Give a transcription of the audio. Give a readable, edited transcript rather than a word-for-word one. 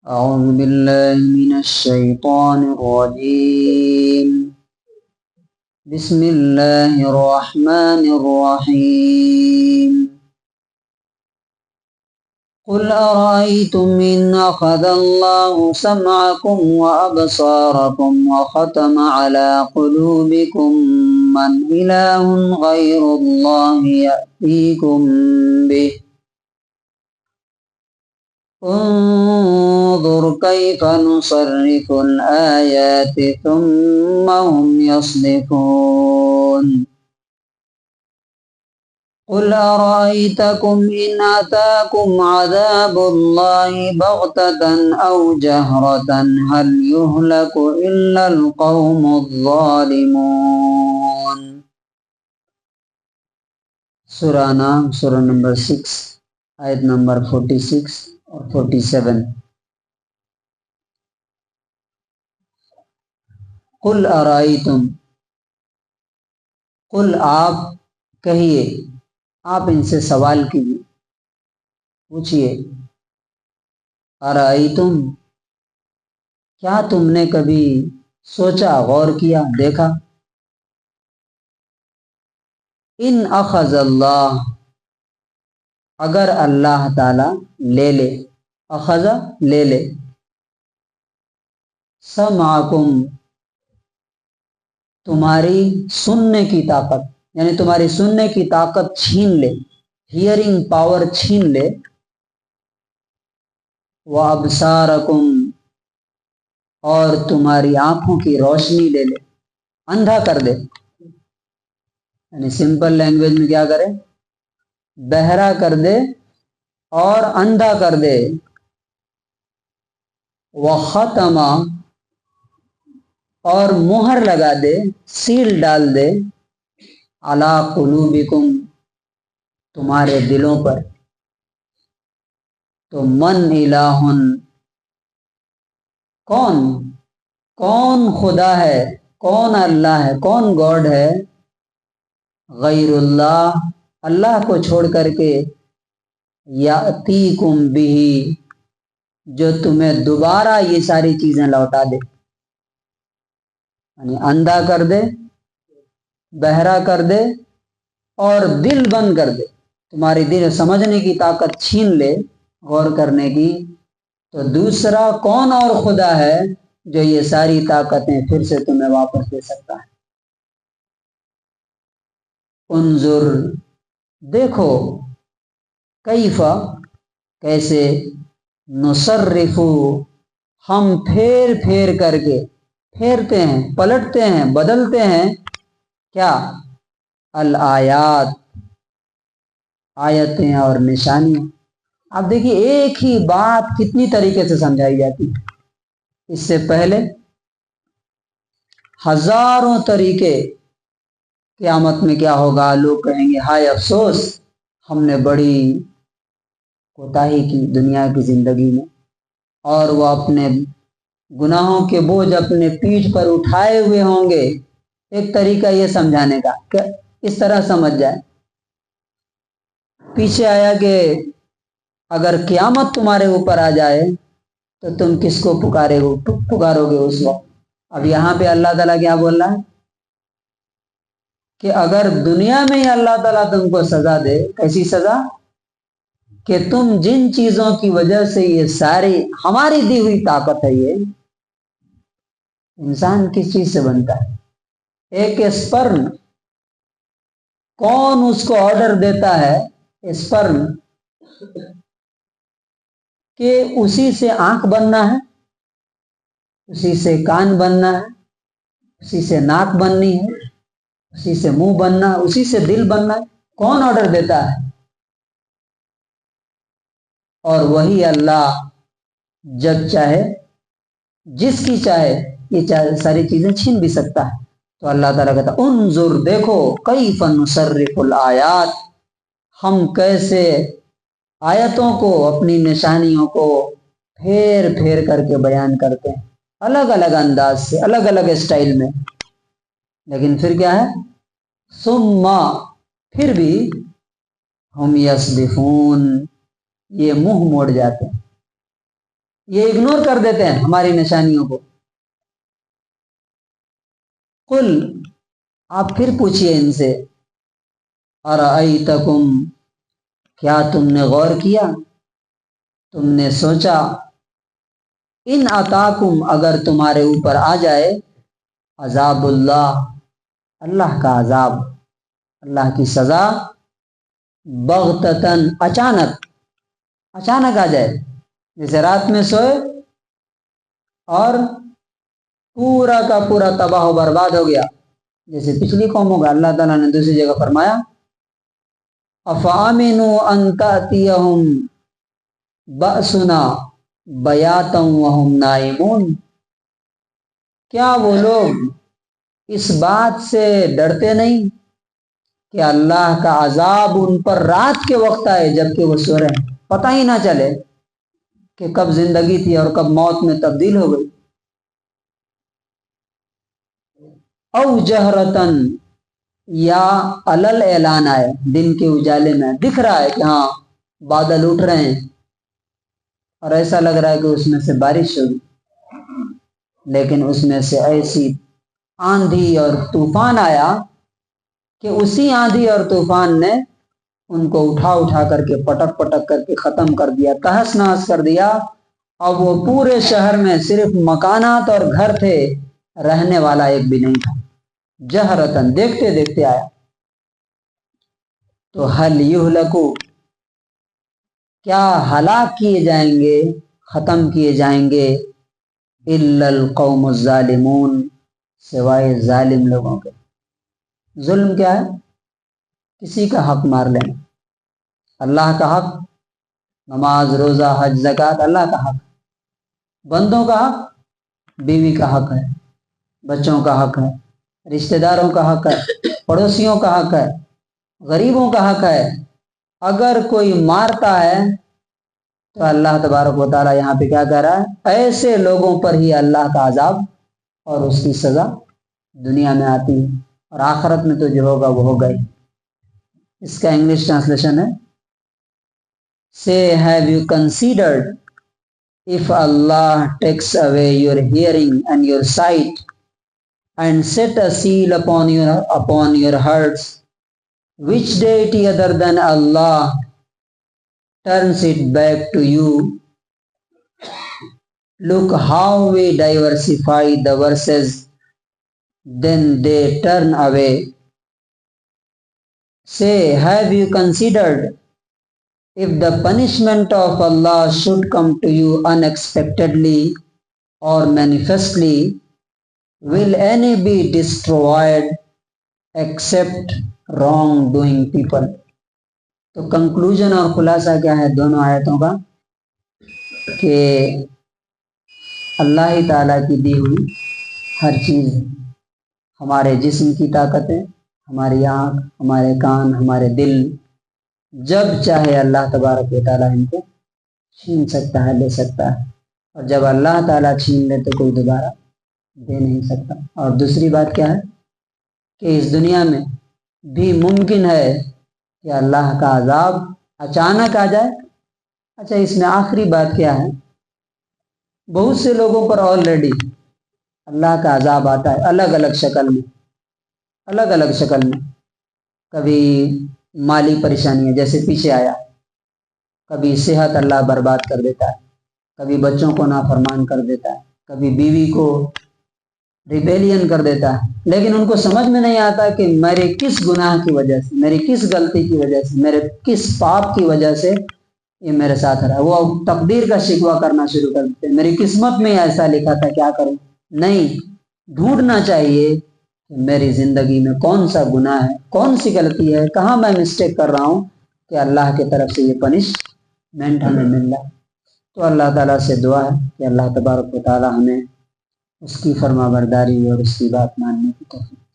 أعوذ بالله من الشيطان الرجيم. بسم الله الرحمن الرحيم. قل أرأيتم إن أخذ الله سمعكم وأبصاركم وختم على قلوبكم من إله غير الله يأتيكم به انظر كيف نصرف الآيات ثم هم يصدفون. قل أرأيتكم إن أتاكم عذاب الله بغتة أو جهرة هل يهلك إلا القوم الظالمون. سورہ نام سورہ نمبر 6 آیت نمبر 46 اور 47. قل ارائیتم، قل آپ کہیے، آپ ان سے سوال کیجیے، پوچھئے، ارائیتم کیا تم نے کبھی سوچا، غور کیا، دیکھا، ان اخذ اللہ، اگر اللہ تعالی لے لے، اخذ لے لے، سمعکم تمہاری سننے کی طاقت، یعنی تمہاری سننے کی طاقت چھین لے، ہیئرنگ پاور چھین لے، وَأَبْصَارَكُمْ اور تمہاری آنکھوں کی روشنی لے لے، اندھا کر دے، یعنی سمپل لینگویج میں کیا کرے، بہرا کر دے اور اندھا کر دے، وَخَتَمَ اور مہر لگا دے، سیل ڈال دے، عَلَىٰ قُلُوبِكُمْ تمہارے دلوں پر، تو من الہ کون خدا ہے، کون اللہ ہے، کون گاڈ ہے، غیر اللہ اللہ کو چھوڑ کر کے، یاتیکم بہ جو تمہیں دوبارہ یہ ساری چیزیں لوٹا دے، یعنی اندھا کر دے، بہرا کر دے اور دل بند کر دے، تمہاری دل سمجھنے کی طاقت چھین لے، غور کرنے کی، تو دوسرا کون اور خدا ہے جو یہ ساری طاقتیں پھر سے تمہیں واپس دے سکتا ہے. انظر دیکھو، کیف کیسے، نصرف ہم پھیر پھیر کر کے، پھیرتے ہیں، پلٹتے ہیں، بدلتے ہیں، کیا، الآیات آیتیں اور نشانیاں. آپ دیکھیے ایک ہی بات کتنی طریقے سے سمجھائی جاتی ہے. اس سے پہلے ہزاروں طریقے، قیامت میں کیا ہوگا، لوگ کہیں گے ہائے افسوس ہم نے بڑی کوتاہی کی دنیا کی زندگی میں، اور وہ اپنے گناہوں کے بوجھ اپنے پیٹھ پر اٹھائے ہوئے ہوں گے. ایک طریقہ یہ سمجھانے کا کہ اس طرح سمجھ جائے. پیچھے آیا کہ اگر قیامت تمہارے اوپر آ جائے تو تم کس کو پکارو گے اس وقت. اب یہاں پہ اللہ تعالیٰ کیا بول رہا ہے کہ اگر دنیا میں ہی اللہ تعالیٰ تم کو سزا دے، کیسی سزا، کہ تم جن چیزوں کی وجہ سے یہ ساری ہماری دی ہوئی طاقت ہے، یہ انسان کس چیز سے بنتا ہے، ایک اسپرم، کون اس کو آرڈر دیتا ہے، اسپرم، کہ اسی سے آنکھ بننا ہے، اسی سے کان بننا ہے، اسی سے ناک بننی ہے، اسی سے منہ بننا ہے، اسی سے دل بننا ہے، کون آرڈر دیتا ہے؟ اور وہی اللہ جب چاہے، جس کی چاہے، یہ ساری چیزیں چھین بھی سکتا ہے. تو اللہ تعالیٰ کہتا ہے انظر دیکھو، کیف نصرف الآیات ہم کیسے آیتوں کو، اپنی نشانیوں کو پھیر پھیر کر کے بیان کرتے ہیں، الگ الگ انداز سے، الگ الگ اسٹائل میں. لیکن پھر کیا ہے، ثم پھر بھی ہم یصدفون یہ منہ موڑ جاتے ہیں. یہ اگنور کر دیتے ہیں ہماری نشانیوں کو۔ قل، آپ پھر پوچھئے ان سے، ارأیتکم، کیا تم نے غور کیا، تم نے سوچا، ان اتاکم، اگر تمہارے اوپر آ جائے، عذاب اللہ، اللہ کا عذاب، اللہ کی سزا، بغتتن، اچانک آ جائے، جیسے رات میں سوئے اور پورا کا پورا تباہ و برباد ہو گیا، جیسے پچھلی قوموں کا اللہ تعالیٰ نے دوسری جگہ فرمایا، افامنوا ان تأتیہم بأسنا بیاتا وہم نائمون، کیا وہ لوگ اس بات سے ڈرتے نہیں کہ اللہ کا عذاب ان پر رات کے وقت آئے جبکہ وہ سو رہے ہیں، پتہ ہی نہ چلے کہ کب زندگی تھی اور کب موت میں تبدیل ہو گئی۔ او جہرتن، یا علل اعلان آئے، دن کے اجالے میں دکھ رہا ہے کہ ہاں بادل اٹھ رہے ہیں اور ایسا لگ رہا ہے کہ اس میں سے بارش ہوگی، لیکن اس میں سے ایسی آندھی اور طوفان آیا کہ اسی آندھی اور طوفان نے ان کو اٹھا اٹھا کر کے پٹک پٹک کر کے ختم کر دیا، تہس نہس کر دیا، اب وہ پورے شہر میں صرف مکانات اور گھر تھے، رہنے والا ایک بھی نہیں تھا، جہرتن، دیکھتے دیکھتے آیا۔ تو حل یہلکو، کیا ہلاک کیے جائیں گے، ختم کیے جائیں گے، الا القوم الظالمون، سوائے ظالم لوگوں کے۔ ظلم کیا ہے؟ کسی کا حق مار لینا۔ اللہ کا حق، نماز روزہ حج زکوٰۃ اللہ کا حق، بندوں کا حق، بیوی کا حق ہے، بچوں کا حق ہے، رشتہ داروں کا حق ہے، پڑوسیوں کا حق ہے، غریبوں کا حق ہے۔ اگر کوئی مارتا ہے تو اللہ تبارک و تعالیٰ یہاں پہ کیا کہہ رہا ہے؟ ایسے لوگوں پر ہی اللہ کا عذاب اور اس کی سزا دنیا میں آتی ہے، اور آخرت میں تو جو ہوگا وہ ہوگا ہی۔ اس کا انگلش ٹرانسلیشن ہے، Say, have you considered if Allah takes away your hearing and your sight and set a seal upon your hearts, which deity other than Allah turns it back to you? Look how we diversify the verses, then they turn away. Say, have you considered if the punishment of Allah should come to you unexpectedly or manifestly, will any be destroyed except wrong-doing people? تو conclusion اور خلاصہ کیا ہے دونوں آیتوں کا؟ کہ اللہ تعالیٰ کی دی ہوئی ہر چیز، ہمارے جسم کی طاقتیں، ہماری آنکھ، ہمارے کان، ہمارے دل، جب چاہے اللہ تبارک و تعالیٰ ان کو چھین سکتا ہے، لے سکتا ہے، اور جب اللہ تعالیٰ چھین لے تو کوئی دوبارہ دے نہیں سکتا۔ اور دوسری بات کیا ہے کہ اس دنیا میں بھی ممکن ہے کہ اللہ کا عذاب اچانک آ جائے۔ اچھا، اس میں آخری بات کیا ہے؟ بہت سے لوگوں پر آلریڈی اللہ کا عذاب آتا ہے، الگ الگ شکل میں، کبھی مالی پریشانیاں جیسے پیچھے آیا، کبھی صحت اللہ برباد کر دیتا ہے، کبھی بچوں کو نافرمان کر دیتا ہے، کبھی بیوی کو ریبیلین کر دیتا ہے، لیکن ان کو سمجھ میں نہیں آتا کہ میرے کس گناہ کی وجہ سے، میری کس غلطی کی وجہ سے، میرے کس پاپ کی وجہ سے یہ میرے ساتھ رہا۔ وہ تقدیر کا شکوہ کرنا شروع کر دیتے ہیں، میری قسمت میں ایسا لکھا تھا، کیا کروں؟ نہیں، ڈھونڈنا چاہیے کہ میری زندگی میں کون سا گناہ ہے، کون سی غلطی ہے، کہاں میں مسٹیک کر رہا ہوں کہ اللہ کی طرف سے یہ پنشمنٹ ہمیں مل رہا ہے۔ تو اللہ تعالیٰ سے دعا ہے کہ اللہ تبارک و تعالیٰ ہمیں اس کی فرما برداری اور اس کی بات ماننے کی توفیق